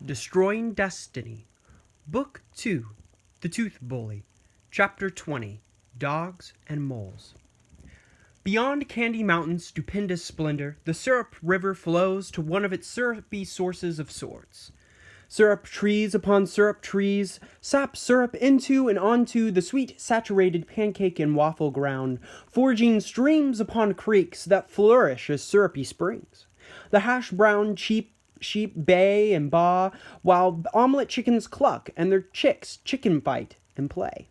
Destroying Destiny, Book 2, The Tooth Bully, Chapter 20, Dogs and Moles. Beyond Candy Mountain's stupendous splendor, the Syrup River flows to one of its syrupy sources of sorts. Syrup trees upon syrup trees sap syrup into and onto the sweet saturated pancake and waffle ground, forging streams upon creeks that flourish as syrupy springs. The hash-brown sheep bay and baa, while omelet chickens cluck and their chicks chicken fight and play.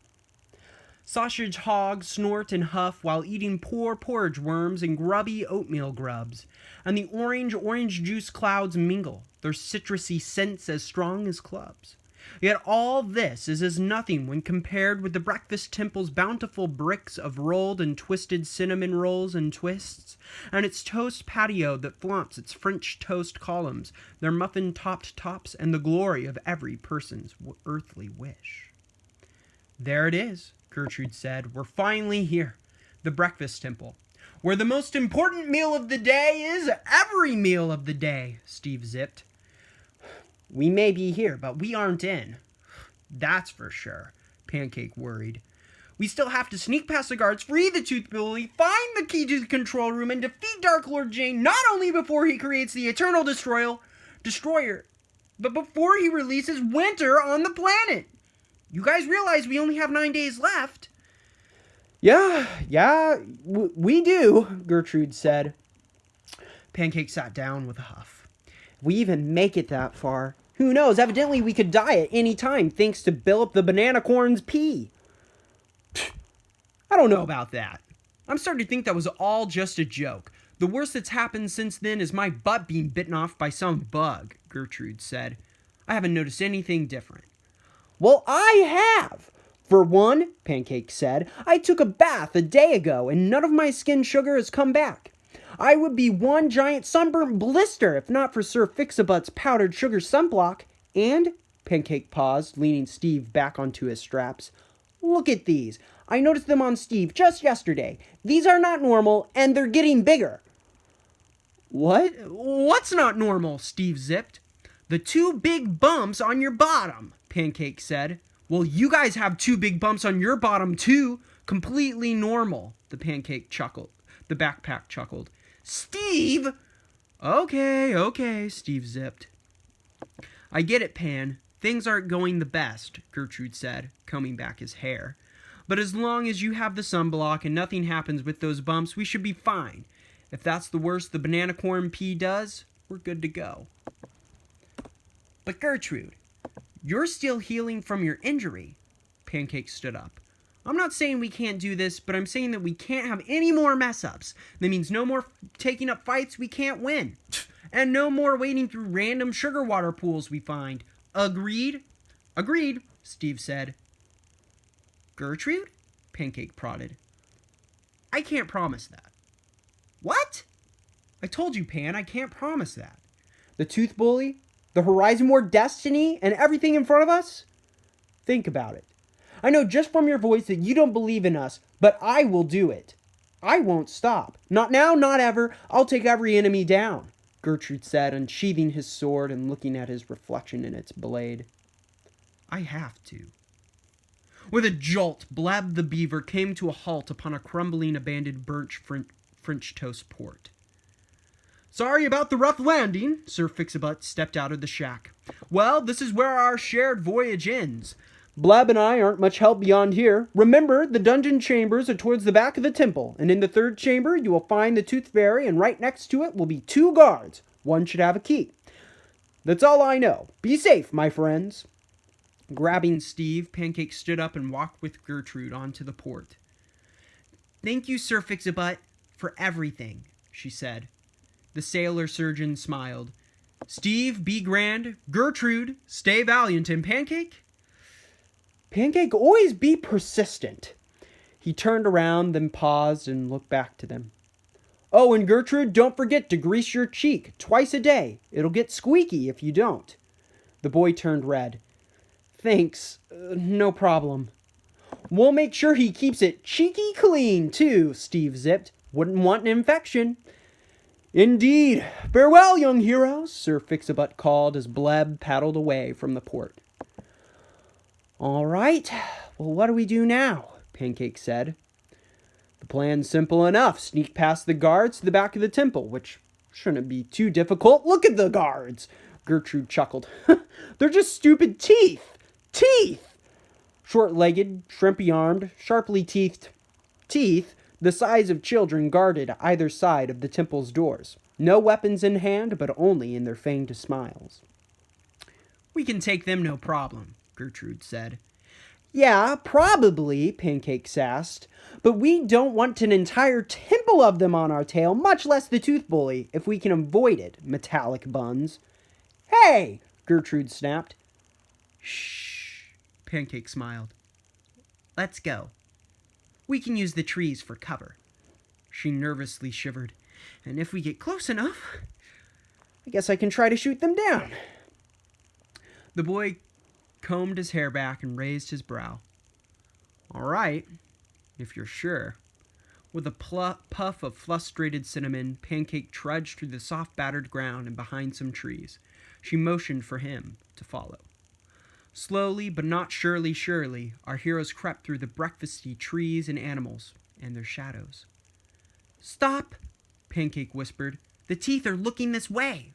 Sausage hogs snort and huff while eating poor porridge worms and grubby oatmeal grubs, and the orange juice clouds mingle, their citrusy scents as strong as clubs. Yet all this is as nothing when compared with the Breakfast Temple's bountiful bricks of rolled and twisted cinnamon rolls and twists, and its toast patio that flaunts its French toast columns, their muffin-topped tops, and the glory of every person's earthly wish. There it is, Gertrude said. We're finally here. The Breakfast Temple. Where the most important meal of the day is every meal of the day, Steve zipped. We may be here, but we aren't in. That's for sure, Pancake worried. We still have to sneak past the guards, free the Tooth Bully, find the key to the control room, and defeat Dark Lord Jane not only before he creates the Eternal Destroyer, but before he releases winter on the planet. You guys realize we only have 9 days left? Yeah, we do, Gertrude said. Pancake sat down with a huff. If we even make it that far, who knows? Evidently we could die at any time thanks to Billip the Banana Corn's pee. I don't know about that. I'm starting to think that was all just a joke. The worst that's happened since then is my butt being bitten off by some bug, Gertrude said. I haven't noticed anything different. Well, I have. For one, Pancake said, I took a bath a day ago and none of my skin sugar has come back. I would be one giant sunburnt blister if not for Sir Fix-A-Butt's powdered sugar sunblock. And, Pancake paused, leaning Steve back onto his straps. Look at these. I noticed them on Steve just yesterday. These are not normal and they're getting bigger. What? What's not normal? Steve zipped. The 2 big bumps on your bottom, Pancake said. Well, you guys have 2 big bumps on your bottom too. Completely normal, the backpack chuckled. Steve! Okay, Steve zipped. I get it, Pan. Things aren't going the best, Gertrude said, combing back his hair. But as long as you have the sunblock and nothing happens with those bumps, we should be fine. If that's the worst the banana corn pea does, we're good to go. But Gertrude, you're still healing from your injury. Pancake stood up. I'm not saying we can't do this, but I'm saying that we can't have any more mess-ups. That means no more taking up fights we can't win. And no more wading through random sugar water pools we find. Agreed? Agreed, Steve said. Gertrude? Pancake prodded. I can't promise that. What? I told you, Pan, I can't promise that. The Tooth Bully? The Horizon War Destiny and everything in front of us? Think about it. I know just from your voice that you don't believe in us, but I will do it. I won't stop. Not now, not ever. I'll take every enemy down, Gertrude said, unsheathing his sword and looking at his reflection in its blade. I have to. With a jolt, Blab the Beaver came to a halt upon a crumbling, abandoned burnt French toast port. Sorry about the rough landing, Sir Fix-A-Butt stepped out of the shack. Well, this is where our shared voyage ends. Blab and I aren't much help beyond here. Remember, the dungeon chambers are towards the back of the temple, and in the 3rd chamber you will find the Tooth Fairy, and right next to it will be 2 guards. One should have a key. That's all I know. Be safe, my friends. Grabbing Steve, Pancake stood up and walked with Gertrude onto the port. Thank you, Sir Fix-A-Butt, for everything, she said. The sailor surgeon smiled. Steve, be grand. Gertrude, stay valiant. And Pancake? Pancake, always be persistent. He turned around, then paused and looked back to them. Oh, and Gertrude, don't forget to grease your cheek twice a day. It'll get squeaky if you don't. The boy turned red. Thanks. No problem. We'll make sure he keeps it cheeky clean, too, Steve zipped. Wouldn't want an infection. Indeed. Farewell, young heroes, Sir Fix-a-Butt called as Bleb paddled away from the port. All right. Well, what do we do now? Pancake said. The plan's simple enough. Sneak past the guards to the back of the temple, which shouldn't be too difficult. Look at the guards, Gertrude chuckled. They're just stupid teeth. Teeth! Short-legged, shrimpy-armed, sharply teethed teeth the size of children guarded either side of the temple's doors. No weapons in hand, but only in their fanged smiles. We can take them no problem, Gertrude said. Yeah, probably, Pancake sassed. But we don't want an entire temple of them on our tail, much less the tooth bully, if we can avoid it, metallic buns. Hey, Gertrude snapped. Shh, Pancake smiled. Let's go. We can use the trees for cover. She nervously shivered. And if we get close enough, I guess I can try to shoot them down. The boy combed his hair back and raised his brow. All right, if you're sure. With a puff of frustrated cinnamon, Pancake trudged through the soft battered ground and behind some trees. She motioned for him to follow. Slowly, but not surely, our heroes crept through the breakfasty trees and animals and their shadows. Stop, Pancake whispered. The teeth are looking this way.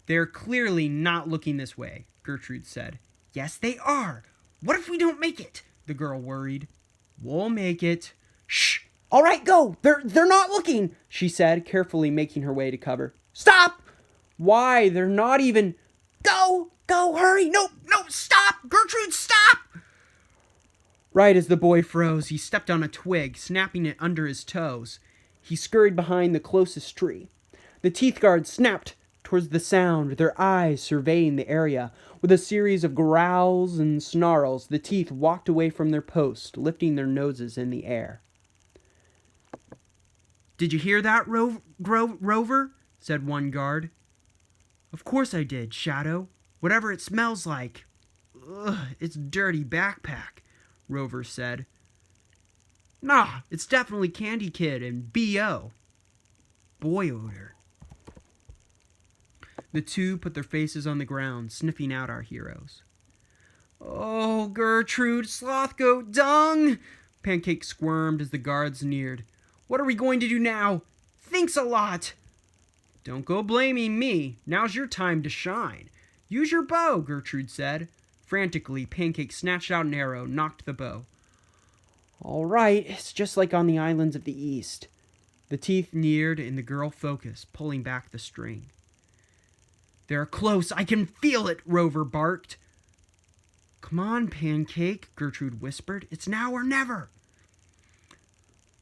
They're clearly not looking this way, Gertrude said. Yes, they are. What if we don't make it? The girl worried. We'll make it. Shh! All right, go! They're not looking, she said, carefully making her way to cover. Stop! Why? They're not even... Go! Go! Hurry! No! Stop! Gertrude, stop! Right as the boy froze, he stepped on a twig, snapping it under his toes. He scurried behind the closest tree. The teeth guards snapped towards the sound, their eyes surveying the area. With a series of growls and snarls, the teeth walked away from their post, lifting their noses in the air. Did you hear that, Rover? Said one guard. Of course I did, Shadow. Whatever it smells like. Ugh, it's dirty backpack, Rover said. Nah, it's definitely Candy Kid and B.O. Boy odor. The two put their faces on the ground, sniffing out our heroes. Oh, Gertrude, sloth goat dung! Pancake squirmed as the guards neared. What are we going to do now? Thanks a lot! Don't go blaming me. Now's your time to shine. Use your bow, Gertrude said. Frantically, Pancake snatched out an arrow, knocked the bow. All right, it's just like on the islands of the east. The teeth neared and the girl focused, pulling back the string. They're close. I can feel it, Rover barked. Come on, Pancake, Gertrude whispered. It's now or never.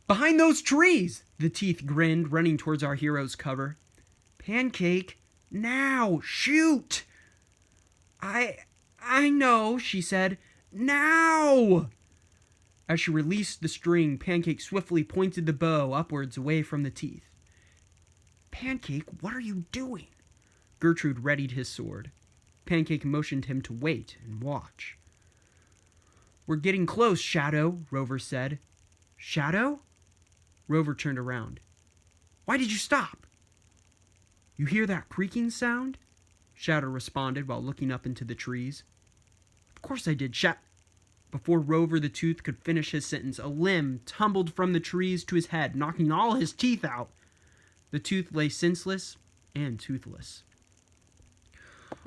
Behind those trees, the teeth grinned, running towards our hero's cover. Pancake, now, shoot! I know, she said. Now! As she released the string, Pancake swiftly pointed the bow upwards away from the teeth. Pancake, what are you doing? Gertrude readied his sword. Pancake motioned him to wait and watch. We're getting close, Shadow, Rover said. Shadow? Rover turned around. Why did you stop? You hear that creaking sound? Shadow responded while looking up into the trees. Of course I did, Before Rover the Tooth could finish his sentence, a limb tumbled from the trees to his head, knocking all his teeth out. The tooth lay senseless and toothless.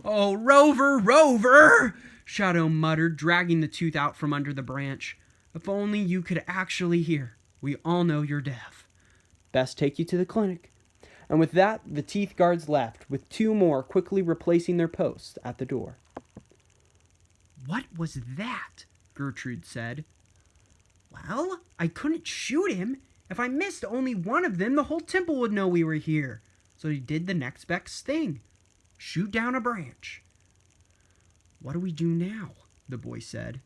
Oh, Rover! Shadow muttered, dragging the tooth out from under the branch. If only you could actually hear. We all know you're deaf. Best take you to the clinic. And with that, the teeth guards left, with two more quickly replacing their posts at the door. What was that? Gertrude said. Well, I couldn't shoot him. If I missed only one of them, the whole temple would know we were here. So he did the next best thing. Shoot down a branch. What do we do now? The boy said.